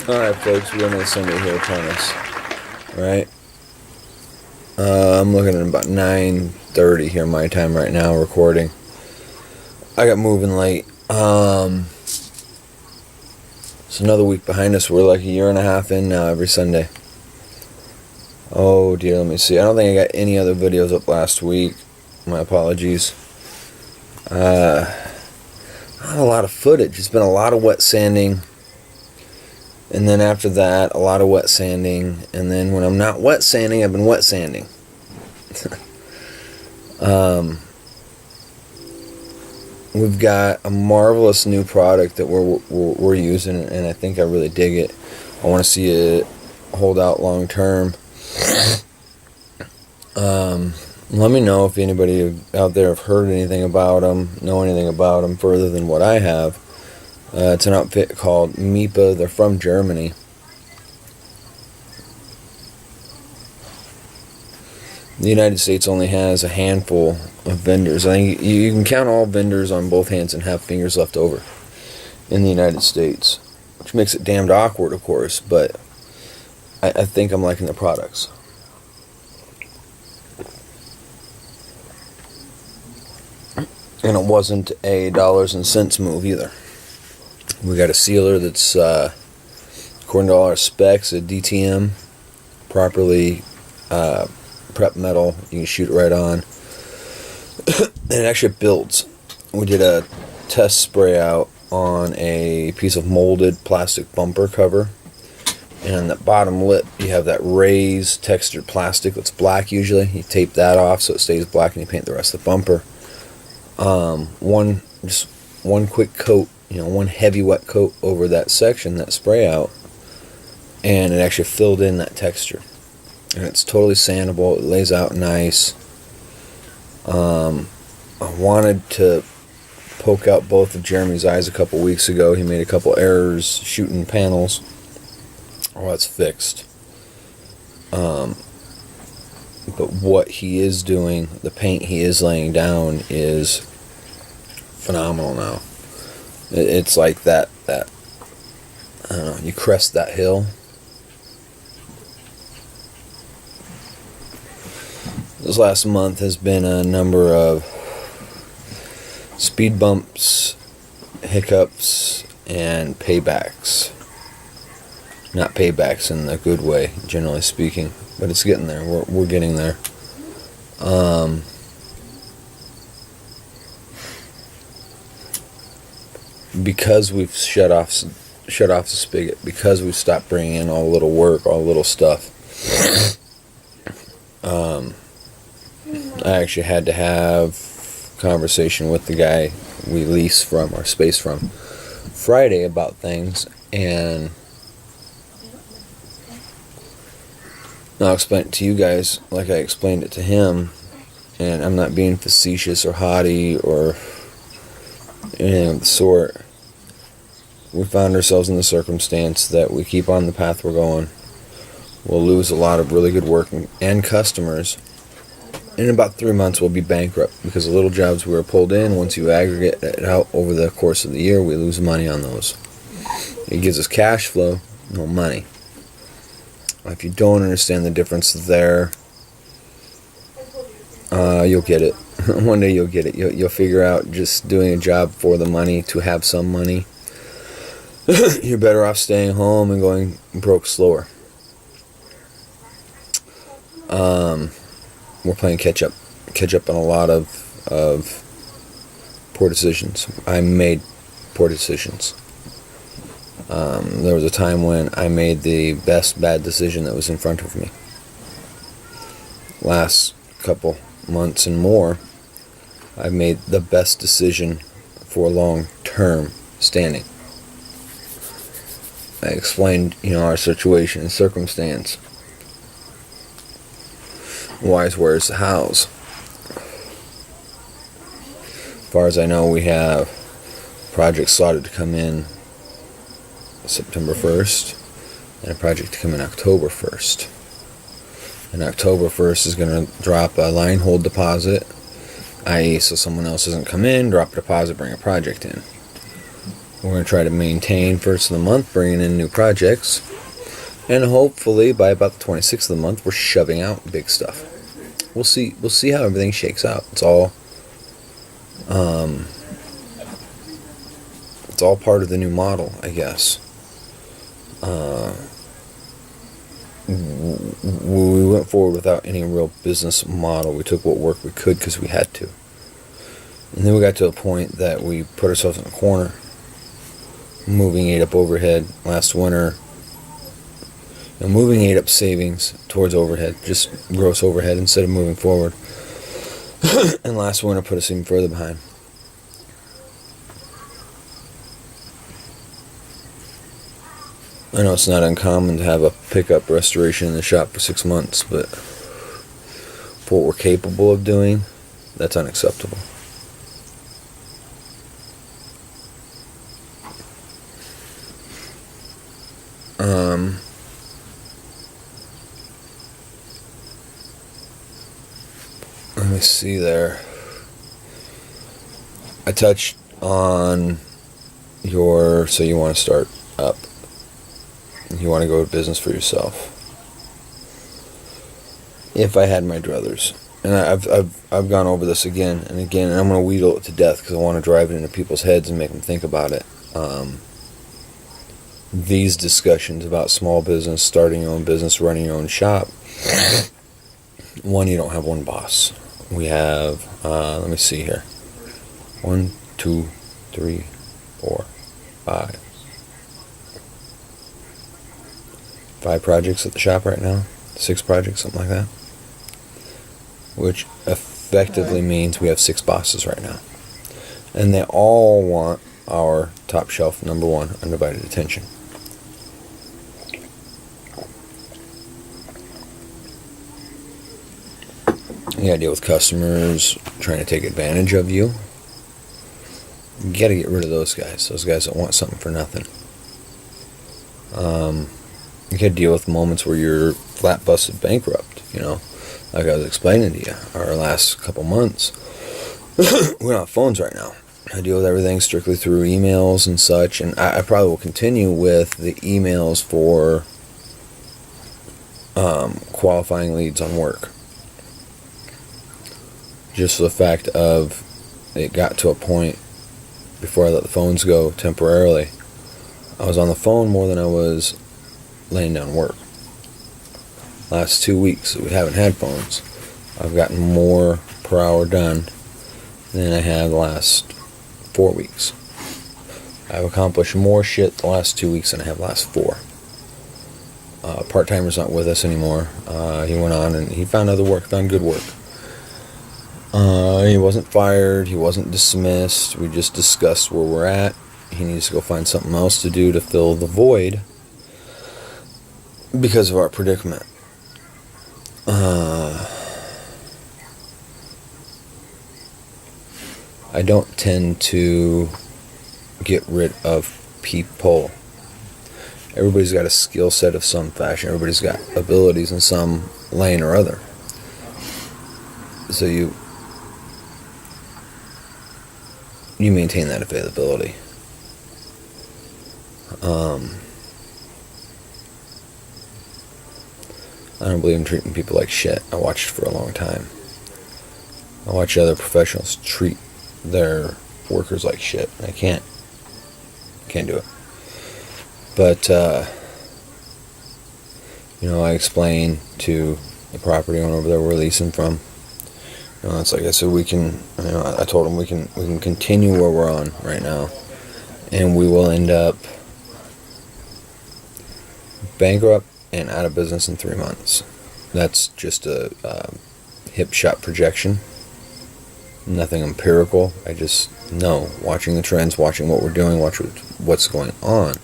Alright folks, we got another Sunday here upon us. Alright. I'm looking at about 9:30 here my time right now recording. I got moving late. It's another week behind us. We're like a year and a half in now every Sunday. Oh dear, let me see. I don't think I got any other videos up last week. My apologies. Not a lot of footage. It's been a lot of wet sanding. And then after that, a lot of wet sanding. And then when I'm not wet sanding, I've been wet sanding. We've got a marvelous new product that we're using, and I think I really dig it. I want to see it hold out long term. Let me know if anybody out there have heard anything about them, know anything about them further than what I have. It's an outfit called Mipa. They're from Germany. The United States only has a handful of vendors. I think you can count all vendors on both hands and have fingers left over in the United States, which makes it damned awkward, of course, but I think I'm liking the products. And it wasn't a dollars and cents move either. We got a sealer that's, according to all our specs, a DTM, properly prep metal. You can shoot it right on. And it actually builds. We did a test spray out on a piece of molded plastic bumper cover. And on the bottom lip, you have that raised textured plastic that's black usually. You tape that off so it stays black and you paint the rest of the bumper. Just one quick coat, one heavy wet coat over that section, that spray out, and it actually filled in that texture. And it's totally sandable. It lays out nice. I wanted to poke out both of Jeremy's eyes a couple weeks ago. He made a couple errors shooting panels. Oh, it's fixed. But what he is doing, the paint he is laying down is phenomenal now. It's like that, I don't know, you crest that hill. This last month has been a number of speed bumps, hiccups, and paybacks. Not paybacks in the good way, generally speaking, but it's getting there. We're getting there. Because we've shut off the spigot, because we've stopped bringing in all the little work, all the little stuff. I actually had to have a conversation with the guy we lease from, our space from, Friday about things, and I'll explain it to you guys like I explained it to him, and I'm not being facetious or haughty or anything of the sort. We found ourselves in the circumstance that we keep on the path we're going, we'll lose a lot of really good work and customers. In about 3 months we'll be bankrupt because the little jobs we were pulled in, once you aggregate it out over the course of the year, we lose money on those. It gives us cash flow, no money. If you don't understand the difference there, you'll get it. One day you'll get it. You'll figure out just doing a job for the money to have some money. You're better off staying home and going broke slower. We're playing catch up on a lot of poor decisions. I made poor decisions. There was a time when I made the best bad decision that was in front of me. Last couple months and more, I've made the best decision for long-term standing. I explained, our situation and circumstance. Wise wears the hows. As far as I know, we have projects slotted to come in September 1st and a project to come in October 1st. And October 1st is going to drop a line hold deposit, i.e. so someone else doesn't come in, drop a deposit, bring a project in. We're going to try to maintain first of the month, bringing in new projects. And hopefully by about the 26th of the month, we're shoving out big stuff. We'll see how everything shakes out. It's all part of the new model, I guess. We went forward without any real business model. We took what work we could because we had to. And then we got to a point that we put ourselves in a corner. Moving 8 up overhead last winter. And moving 8 up savings towards overhead, just gross overhead instead of moving forward. And last winter put us even further behind. I know it's not uncommon to have a pickup restoration in the shop for 6 months, but for what we're capable of doing, that's unacceptable. Let me see there. I touched on so you want to start up. You want to go to business for yourself. If I had my druthers, and I've gone over this again and again, and I'm going to wheedle it to death because I want to drive it into people's heads and make them think about it. These discussions about small business, starting your own business, running your own shop. One, you don't have one boss. We have, let me see here. 1, 2, 3, 4, 5. 5 projects at the shop right now. 6 projects, something like that. Which effectively means we have 6 bosses right now. And they all want our top shelf, number 1, undivided attention. You gotta deal with customers trying to take advantage of you. You gotta get rid of those guys. Those guys that want something for nothing. You gotta deal with moments where you're flat busted bankrupt, like I was explaining to you, our last couple months. We don't have phones right now. I deal with everything strictly through emails and such, and I probably will continue with the emails for qualifying leads on work. Just for the fact of it got to a point before I let the phones go temporarily. I was on the phone more than I was laying down work. Last 2 weeks that we haven't had phones, I've gotten more per hour done than I have the last 4 weeks. I've accomplished more shit the last 2 weeks than I have the last 4. Part-timer's not with us anymore. He went on and he found other work, found good work. He wasn't fired, he wasn't dismissed. We just discussed where we're at. He needs to go find something else to do to fill the void because of our predicament. I don't tend to get rid of people. Everybody's got a skill set of some fashion. Everybody's got abilities in some lane or other. So you maintain that availability. I don't believe in treating people like shit. I watched for a long time. I watch other professionals treat their workers like shit. I can't do it. But I explained to the property owner over there we're leasing from. It's like I said, we can. I told him we can continue where we're on right now, and we will end up bankrupt and out of business in 3 months. That's just a hip shot projection. Nothing empirical. I just know, watching the trends, watching what we're doing, watch what's going on.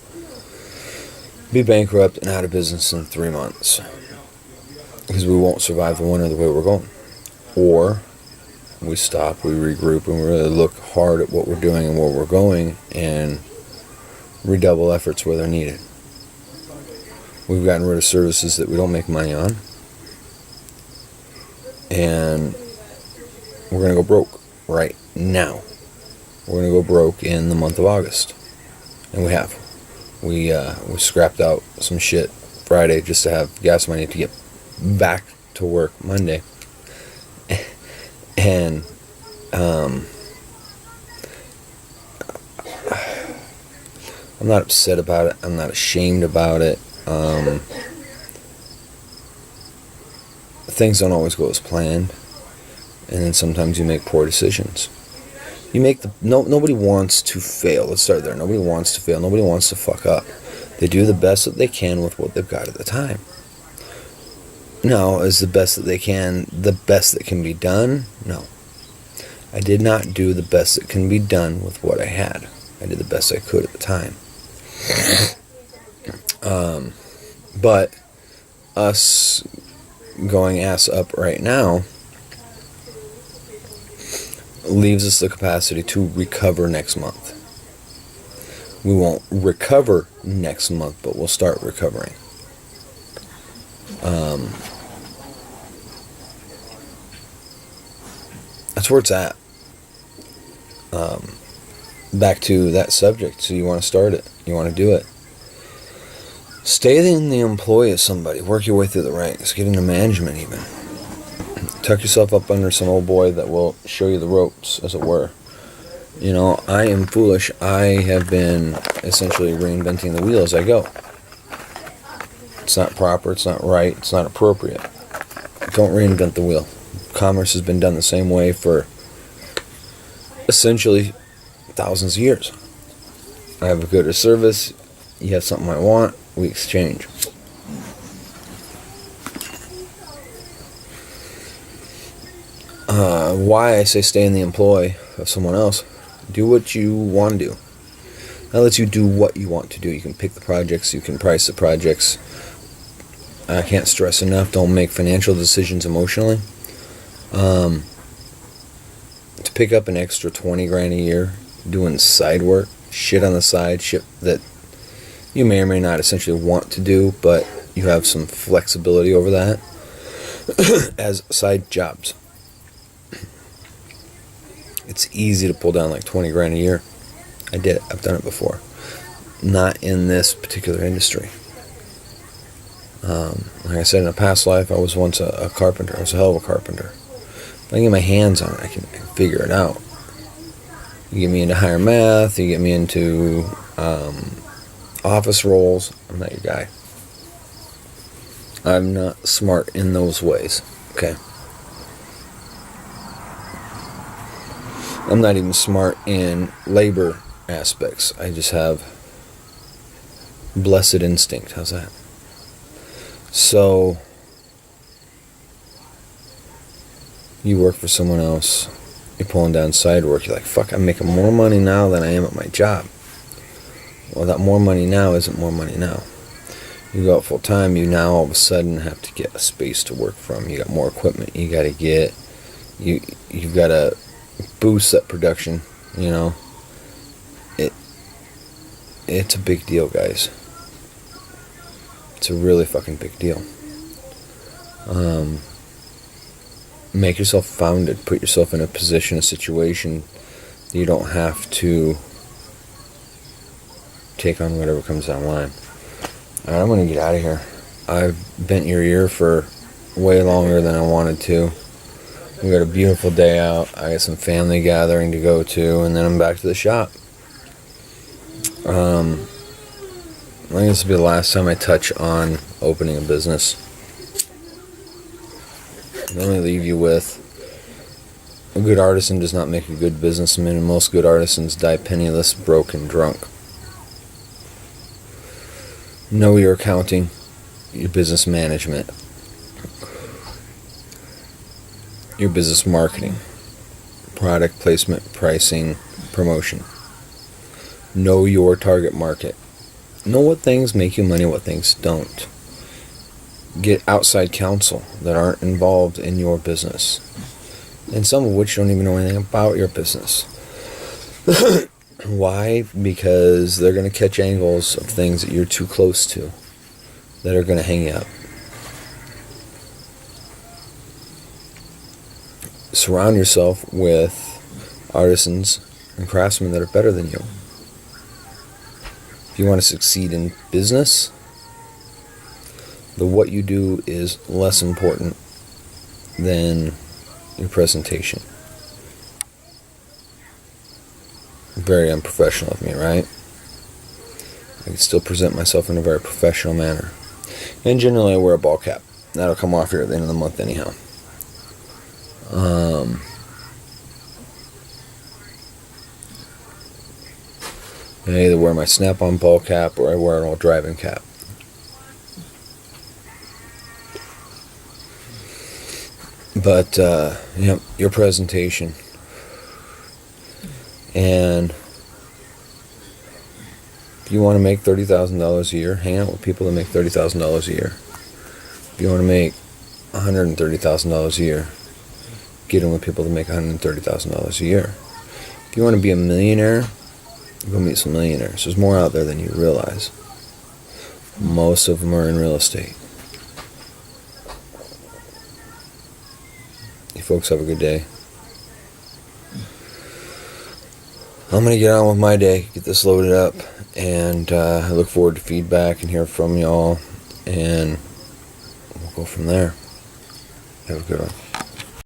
Be bankrupt and out of business in 3 months because we won't survive the winter the way we're going. Or we stop, we regroup, and we really look hard at what we're doing and where we're going and redouble efforts where they're needed. We've gotten rid of services that we don't make money on, and we're going to go broke right now. We're going to go broke in the month of August. And we scrapped out some shit Friday just to have gas money to get back to work Monday. And I'm not upset about it. I'm not ashamed about it. Things don't always go as planned, and then sometimes you make poor decisions. Nobody wants to fail. Let's start there. Nobody wants to fail. Nobody wants to fuck up. They do the best that they can with what they've got at the time. Now, is the best that they can the best that can be done? No. I did not do the best that can be done with what I had. I did the best I could at the time. But us going ass up right now leaves us the capacity to recover next month. We won't recover next month, but we'll start recovering. That's where it's at. Back to that subject. So you want to start it. You want to do it. Stay in the employ of somebody. Work your way through the ranks. Get into management even. Tuck yourself up under some old boy that will show you the ropes, as it were. You know, I am foolish. I have been essentially reinventing the wheel as I go. It's not proper. It's not right. It's not appropriate. Don't reinvent the wheel. Commerce has been done the same way for essentially thousands of years. I have a good or service. You have something I want. We exchange. Why I say stay in the employ of someone else. Do what you want to do. That lets you do what you want to do. You can pick the projects. You can price the projects. I can't stress enough. Don't make financial decisions emotionally. To pick up an extra 20 grand a year doing side work, shit on the side, shit that you may or may not essentially want to do, but you have some flexibility over that as side jobs. It's easy to pull down like 20 grand a year. I did it. I've done it before. Not in this particular industry. Like I said, in a past life, I was once a carpenter. I was a hell of a carpenter. If I can get my hands on it, I can figure it out. You get me into higher math, you get me into office roles, I'm not your guy. I'm not smart in those ways, okay? I'm not even smart in labor aspects. I just have blessed instinct. How's that? So, you work for someone else, you're pulling down side work, you're like, fuck, I'm making more money now than I am at my job. Well, that more money now isn't more money now. You go out full time, you now all of a sudden have to get a space to work from. You got more equipment you got to get. You've got to boost that production, you know. It's a big deal, guys. It's a really fucking big deal. Make yourself founded. Put yourself in a position, a situation that you don't have to take on whatever comes down the line. Alright, I'm going to get out of here. I've bent your ear for way longer than I wanted to. We got a beautiful day out. I got some family gathering to go to, and then I'm back to the shop. I think this will be the last time I touch on opening a business. I'll only leave you with, a good artisan does not make a good businessman, and most good artisans die penniless, broke, and drunk. Know your accounting, your business management, your business marketing, product placement, pricing, promotion. Know your target market. Know what things make you money, what things don't. Get outside counsel that aren't involved in your business, and some of which don't even know anything about your business. Why? Because they're going to catch angles of things that you're too close to that are going to hang you up. Surround yourself with artisans and craftsmen that are better than you. If you want to succeed in business, the what you do is less important than your presentation. Very unprofessional of me, right? I can still present myself in a very professional manner. And generally I wear a ball cap. That'll come off here at the end of the month anyhow. I either wear my snap-on ball cap or I wear an old driving cap. But, your presentation. And if you want to make $30,000 a year, hang out with people that make $30,000 a year. If you want to make $130,000 a year, get in with people that make $130,000 a year. If you want to be a millionaire, go meet some millionaires. There's more out there than you realize. Most of them are in real estate. You folks have a good day. I'm going to get on with my day, get this loaded up, and I look forward to feedback and hear from y'all, and we'll go from there. Have a good one.